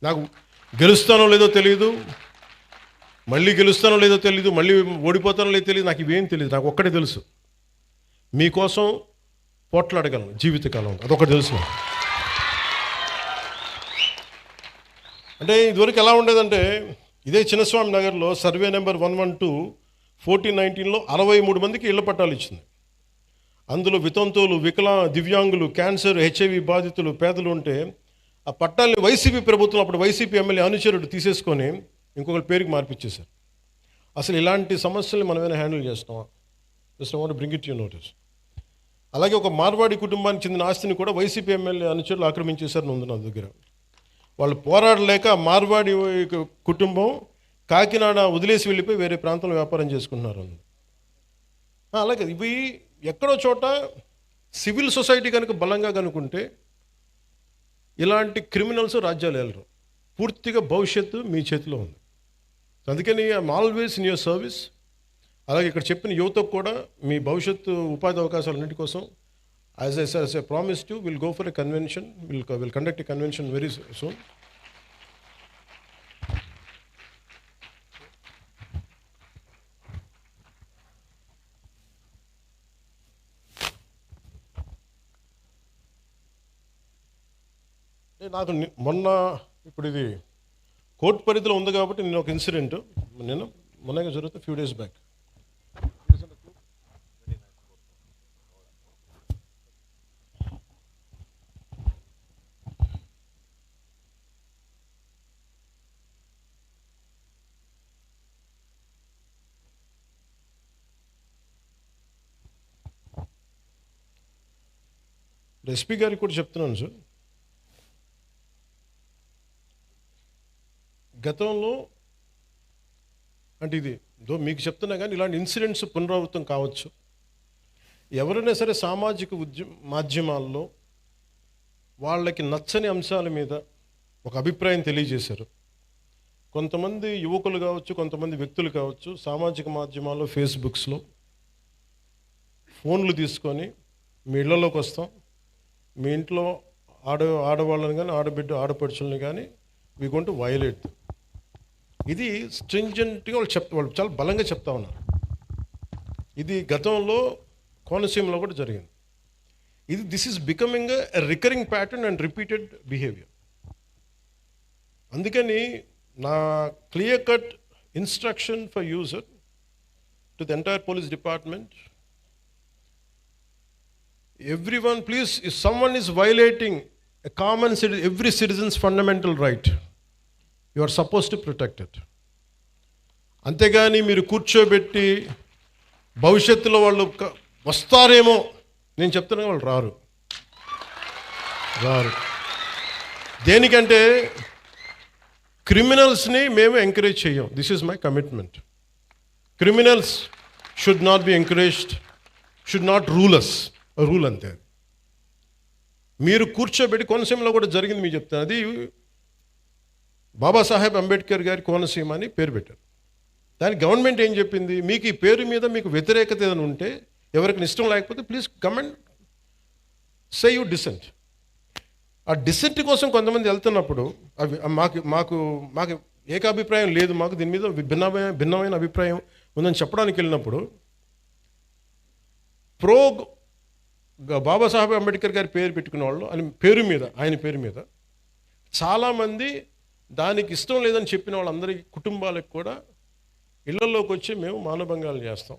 నాకు గెలుస్తానో లేదో తెలియదు, మళ్ళీ గెలుస్తానో లేదో తెలియదు, మళ్ళీ ఓడిపోతానో లేదో తెలియదు, నాకు ఇవేం తెలియదు. నాకు ఒక్కటే తెలుసు, మీకోసం పోట్లాడగలను జీవితకాలం, అదొకటి తెలుసు. అంటే ఇదివరకు ఎలా ఉండేదంటే, ఇదే చిన్నస్వామి నగర్లో సర్వే నెంబర్ 112 1419లో 63 మందికి ఇళ్ల పట్టాలు ఇచ్చింది. అందులో వితంతువులు, దివ్యాంగులు, క్యాన్సర్, హెచ్ఐవి బాధితులు, పేదలు ఉంటే ఆ పట్టాలని వైసీపీ ప్రభుత్వం, అప్పుడు వైసీపీ ఎమ్మెల్యే అనుచరుడు తీసేసుకొని ఇంకొకరి పేరుకి మార్పిచ్చేశారు. అసలు ఇలాంటి సమస్యల్ని మనమేమైనా హ్యాండిల్ చేస్తామా? Just I want to bring it you notice. అలాగే ఒక మార్వాడి కుటుంబానికి చెందిన ఆస్తిని కూడా వైసీపీ ఎమ్మెల్యే అనుచరులు ఆక్రమించేశారని ఉంది నా దగ్గర. వాళ్ళు పోరాడలేక మార్వాడి కుటుంబం కాకినాడ వదిలేసి వెళ్ళిపోయి వేరే ప్రాంతంలో వ్యాపారం చేసుకుంటున్నారు. అలాగే ఇవి ఎక్కడో చోట సివిల్ సొసైటీ కనుక బలంగా కనుకుంటే ఇలాంటి క్రిమినల్స్ రాజ్యాలు వెళ్ళరు. పూర్తిగా భవిష్యత్తు మీ చేతిలో ఉంది. అందుకని I'm always in your service. అలాగే ఇక్కడ చెప్పిన యువతకు కూడా మీ భవిష్యత్తు ఉపాధి అవకాశాలన్నింటి కోసం as I promised you, will go for a convention, will conduct a convention very soon. నాకు మొన్న ఇప్పుడు ఇది కోర్టు పరిధిలో ఉంది కాబట్టి నేను ఒక ఇన్సిడెంట్ మొన్నగా జరుగుతుంది ఫ్యూ డేస్ బ్యాక్. ఎస్పీ గారికి కూడా చెప్తున్నాను సార్, గతంలో అంటే ఇది మీకు చెప్తున్నా కానీ ఇలాంటి ఇన్సిడెంట్స్ పునరావృతం కావచ్చు. ఎవరైనా సరే సామాజిక మాధ్యమాల్లో వాళ్ళకి నచ్చని అంశాల మీద ఒక అభిప్రాయం తెలియజేశారు. కొంతమంది యువకులు కావచ్చు, కొంతమంది వ్యక్తులు కావచ్చు, సామాజిక మాధ్యమాల్లో ఫేస్బుక్స్లో ఫోన్లు తీసుకొని మీ ఇళ్లలోకి వస్తాం, మీ ఇంట్లో ఆడవాళ్ళని కానీ ఆడపడుచుల్ని కానీ వీ గోయింగ్ టు వయలేట్. ఇది స్ట్రింజెంట్గా వాళ్ళు చాలా బలంగా చెప్తా ఉన్నారు. ఇది గతంలో కోనసీమలో కూడా జరిగింది. This is becoming a recurring pattern and repeated behaviour. అందుకని నా clear cut instruction for user to the entire police department, everyone please, if someone is violating a common every citizen's fundamental right, you are supposed to protect it. అంతేగాని మీరు కూర్చోబెట్టి భవిష్యత్తులో వాళ్ళు వస్తారేమో, నేను చెప్తున్నా వాళ్ళు రారు. దేనికంటే క్రిమినల్స్ని మేము ఎంకరేజ్ చేయం. This is my commitment. Criminals should not be encouraged, should not rule us. Rule అంతే. మీరు కూర్చోబెట్టి, కోనసీమలో కూడా జరిగింది మీకు చెప్తాను. అది బాబాసాహెబ్ అంబేద్కర్ గారి కోనసీమ అని పేరు పెట్టారు. దానికి గవర్నమెంట్ ఏం చెప్పింది, మీకు ఈ పేరు మీద మీకు వ్యతిరేకత ఏదైనా ఉంటే, ఎవరికి ఇష్టం లేకపోతే please come and say you dissent. ఆ డిసెంట్ కోసం కొంతమంది వెళ్తున్నప్పుడు అవి మాకు ఏకాభిప్రాయం లేదు, మాకు దీని మీద భిన్నమైన అభిప్రాయం ఉందని చెప్పడానికి వెళ్ళినప్పుడు బాబాసాహెబ్ అంబేద్కర్ గారి పేరు పెట్టుకున్న వాళ్ళు ఆయన పేరు మీద చాలామంది దానికి ఇష్టం లేదని చెప్పిన వాళ్ళందరి కుటుంబాలకు కూడా ఇళ్లలోకి వచ్చి మేము మానభంగాలు చేస్తాం,